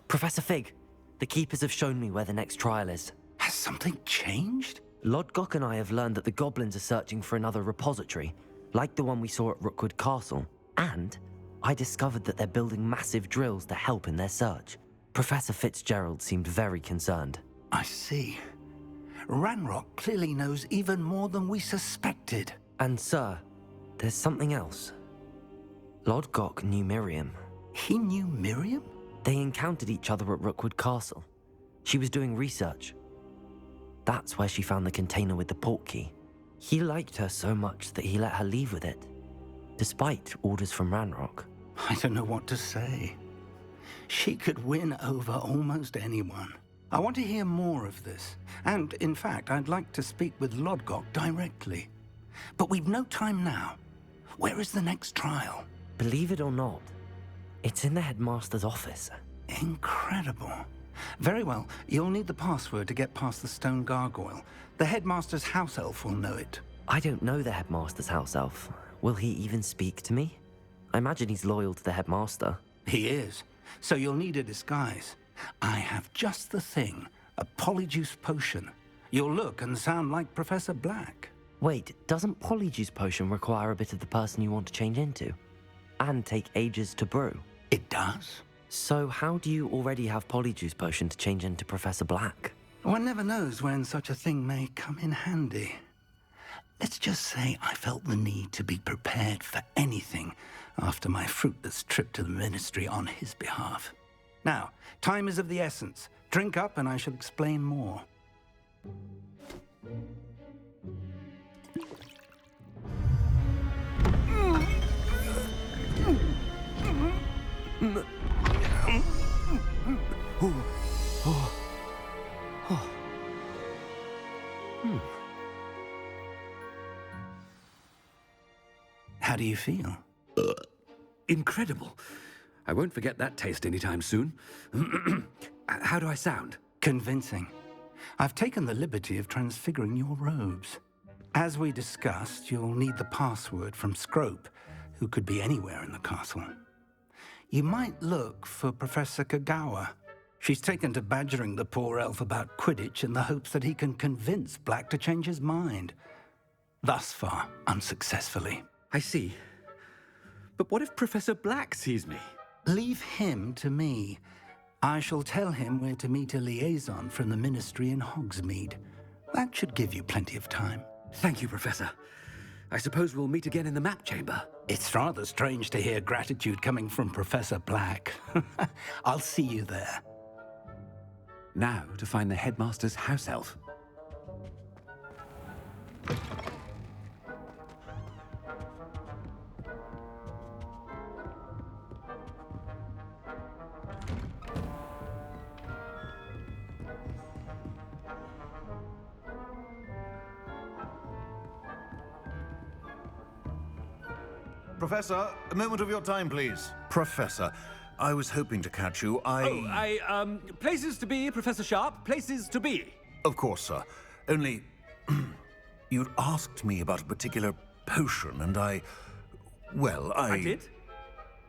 Professor Fig, the Keepers have shown me where the next trial is. Has something changed? Lodgok and I have learned that the goblins are searching for another repository, like the one we saw at Rookwood Castle. And I discovered that they're building massive drills to help in their search. Professor Fitzgerald seemed very concerned. I see. Ranrock clearly knows even more than we suspected. And sir, there's something else. Lodgok knew Miriam. He knew Miriam? They encountered each other at Rookwood Castle. She was doing research. That's where she found the container with the port key. He liked her so much that he let her leave with it, despite orders from Ranrock. I don't know what to say. She could win over almost anyone. I want to hear more of this. And, in fact, I'd like to speak with Lodgok directly. But we've no time now. Where is the next trial? Believe it or not, it's in the headmaster's office. Incredible. Very well. You'll need the password to get past the stone gargoyle. The headmaster's house elf will know it. I don't know the headmaster's house elf. Will he even speak to me? I imagine he's loyal to the headmaster. He is. So you'll need a disguise. I have just the thing. A polyjuice potion. You'll look and sound like Professor Black. Wait, doesn't Polyjuice Potion require a bit of the person you want to change into? And take ages to brew? It does. So how do you already have Polyjuice Potion to change into Professor Black? One never knows when such a thing may come in handy. Let's just say I felt the need to be prepared for anything after my fruitless trip to the Ministry on his behalf. Now, time is of the essence. Drink up and I shall explain more. How do you feel? Incredible. I won't forget that taste anytime soon. How do I sound? Convincing. I've taken the liberty of transfiguring your robes. As we discussed, you'll need the password from Scrope, who could be anywhere in the castle. You might look for Professor Kagawa. She's taken to badgering the poor elf about Quidditch in the hopes that he can convince Black to change his mind. Thus far, unsuccessfully. I see. But what if Professor Black sees me? Leave him to me. I shall tell him where to meet a liaison from the Ministry in Hogsmeade. That should give you plenty of time. Thank you, Professor. I suppose we'll meet again in the map chamber. It's rather strange to hear gratitude coming from Professor Black. I'll see you there. Now to find the headmaster's house elf. Professor, a moment of your time, please. Professor, I was hoping to catch you. Places to be, Professor Sharp, places to be. Of course, sir. Only, you'd asked me about a particular potion, and I did?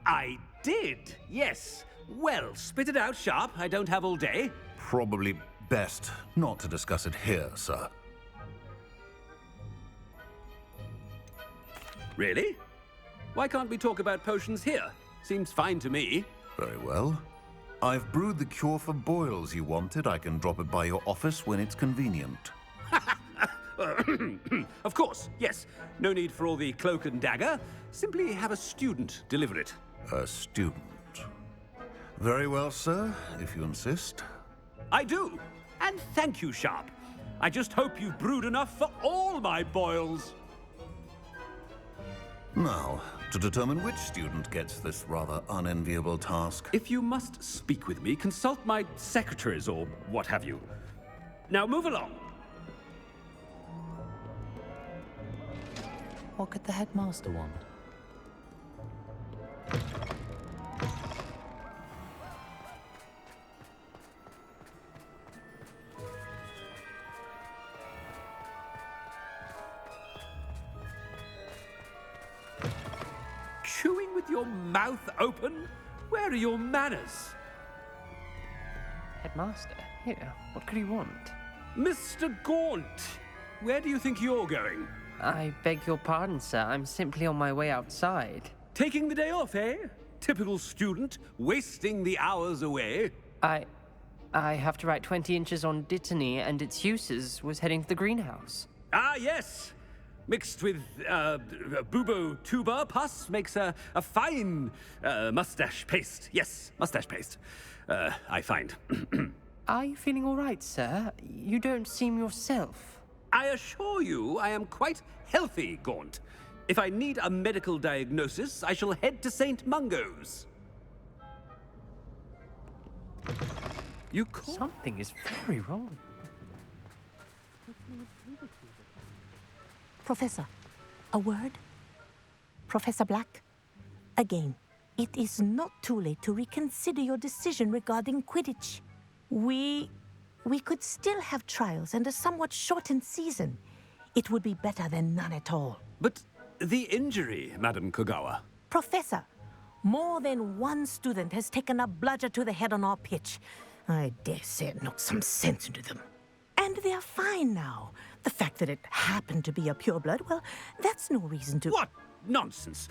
I did, yes. Well, spit it out, Sharp. I don't have all day. Probably best not to discuss it here, sir. Really? Why can't we talk about potions here? Seems fine to me. Very well. I've brewed the cure for boils you wanted. I can drop it by your office when it's convenient. Of course, yes. No need for all the cloak and dagger. Simply have a student deliver it. A student. Very well, sir, if you insist. I do. And thank you, Sharp. I just hope you've brewed enough for all my boils. Now, to determine which student gets this rather unenviable task. If you must speak with me, consult my secretaries or what have you. Now move along. What could the headmaster want? Chewing with your mouth open? Where are your manners? headmaster. Here, what could he want? Mr. Gaunt, where do you think you're going? I beg your pardon, sir. I'm simply on my way outside. Taking the day off, eh? Typical student, wasting the hours away. I have to write 20 inches on Dittany and its uses. Was heading to the greenhouse. Ah, yes. Mixed with bubo tuber pus makes a fine mustache paste. Yes, mustache paste. I find. Are you feeling all right, sir? You don't seem yourself. I assure you I am quite healthy, Gaunt. If I need a medical diagnosis, I shall head to St. Mungo's. You call? Something is very wrong. Professor, a word? Professor Black, again, it is not too late to reconsider your decision regarding Quidditch. We could still have trials and a somewhat shortened season. It would be better than none at all. But the injury, Madam Kogawa. Professor, more than one student has taken a bludger to the head on our pitch. I dare say it knocked some sense into them. And they are fine now. The fact that it happened to be a pureblood, well, that's no reason to... What nonsense!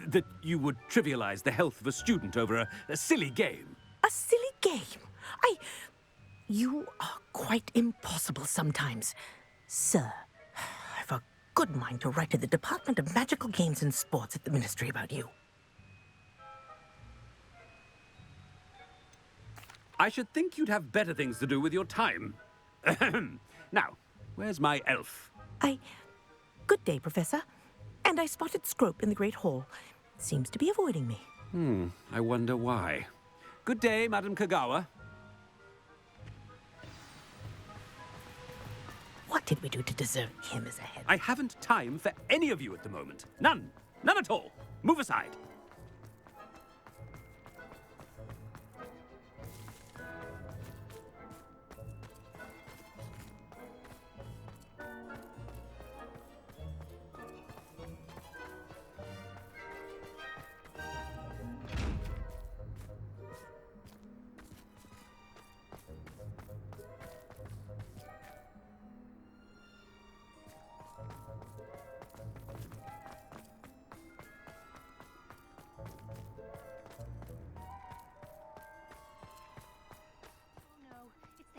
That you would trivialize the health of a student over a silly game. A silly game? You are quite impossible sometimes. Sir, I've a good mind to write to the Department of Magical Games and Sports at the Ministry about you. I should think you'd have better things to do with your time. Now, where's my elf? Good day, Professor. And I spotted Scrope in the Great Hall. Seems to be avoiding me. I wonder why. Good day, Madam Kogawa. What did we do to deserve him as a head? I haven't time for any of you at the moment. None. None at all. Move aside.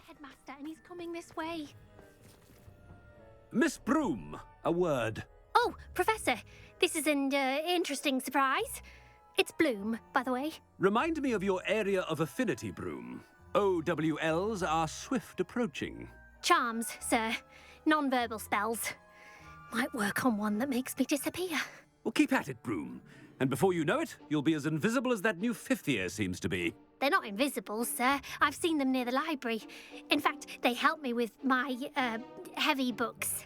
Headmaster, and he's coming this way. Miss Broom, a word. Oh, Professor, this is an interesting surprise. It's Bloom, by the way. Remind me of your area of affinity, Broom. OWLs are swift approaching. Charms, sir. Non-verbal spells. Might work on one that makes me disappear. Well, keep at it, Broom. And before you know it, you'll be as invisible as that new fifth year seems to be. They're not invisible, sir. I've seen them near the library. In fact, they help me with my, heavy books.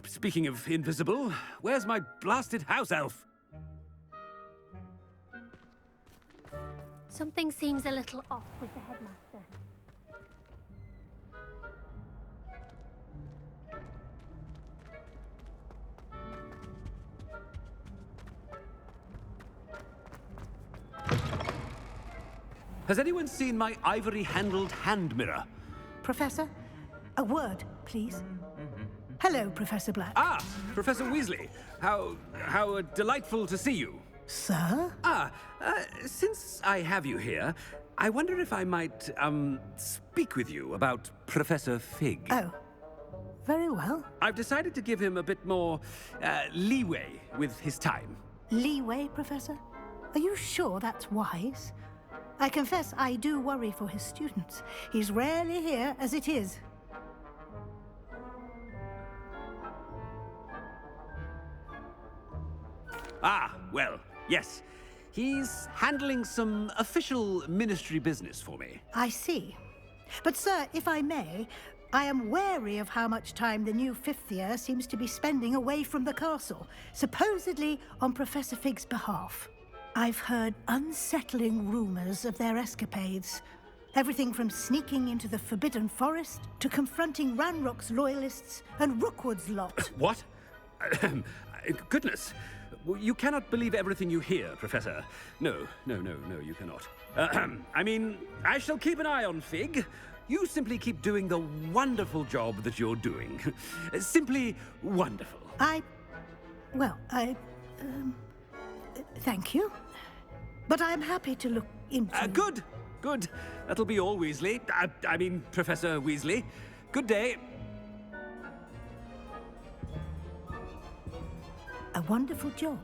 Speaking of invisible, where's my blasted house elf? Something seems a little off with the headmaster. Has anyone seen my ivory-handled hand mirror? Professor, a word, please. Hello, Professor Black. Ah, Professor Weasley. How delightful to see you. Sir? Since I have you here, I wonder if I might, speak with you about Professor Fig. Oh, very well. I've decided to give him a bit more, leeway with his time. Leeway, Professor? Are you sure that's wise? I confess I do worry for his students. He's rarely here as it is. Ah, well, yes. He's handling some official ministry business for me. I see. But, sir, if I may, I am wary of how much time the new fifth year seems to be spending away from the castle, supposedly on Professor Fig's behalf. I've heard unsettling rumors of their escapades. Everything from sneaking into the Forbidden Forest to confronting Ranrock's loyalists and Rookwood's lot. What? Goodness. You cannot believe everything you hear, Professor. No, you cannot. I mean, I shall keep an eye on Fig. You simply keep doing the wonderful job that you're doing. Simply wonderful. Thank you. But I'm happy to look into... Good. That'll be all, Weasley. I mean, Professor Weasley. Good day. A wonderful job.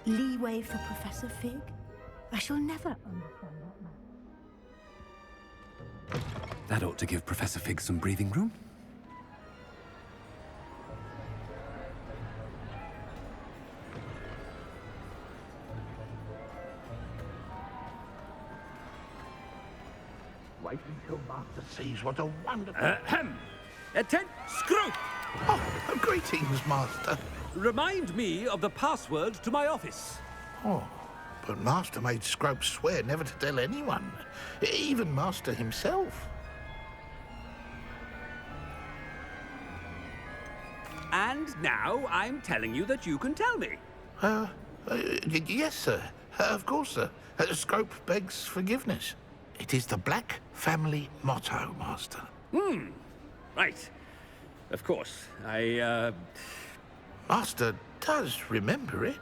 Leeway for Professor Fig. I shall never understand that. That ought to give Professor Fig some breathing room. Wait until Master sees what a wonderful... Screw! Oh, greetings, Master. Remind me of the password to my office. Oh, but Master made Scrope swear never to tell anyone, even Master himself. And now I'm telling you that you can tell me. Yes, sir. Of course, sir. Scrope begs forgiveness. It is the Black family motto, Master. Right. Of course. Master does remember it.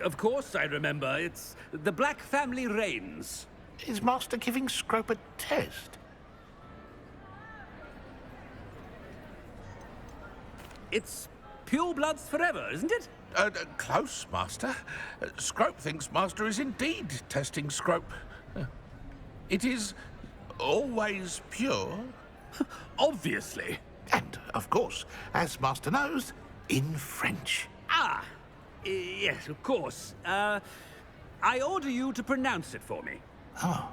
Of course I remember. It's the Black family reigns. Is Master giving Scrope a test? It's pure bloods forever, isn't it? Close, Master. Scrope thinks Master is indeed testing Scrope. It is always pure. Obviously. And, of course, as Master knows, in French. Yes, of course. I order you to pronounce it for me. Oh,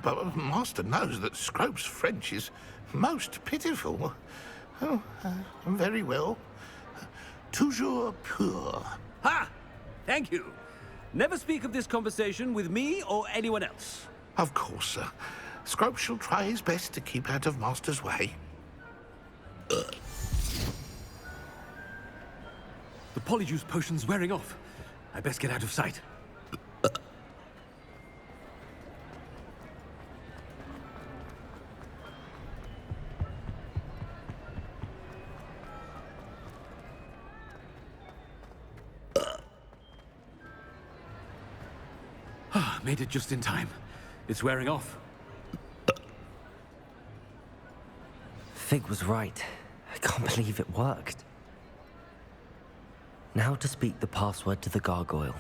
but Master knows that Scrope's French is most pitiful. Oh, very well. Toujours pur. Ha! Thank you. Never speak of this conversation with me or anyone else. Of course, sir. Scrope shall try his best to keep out of Master's way. The Polyjuice potion's wearing off. I best get out of sight. Made it just in time. It's wearing off. Fig was right. I can't believe it worked. Now to speak the password to the gargoyle.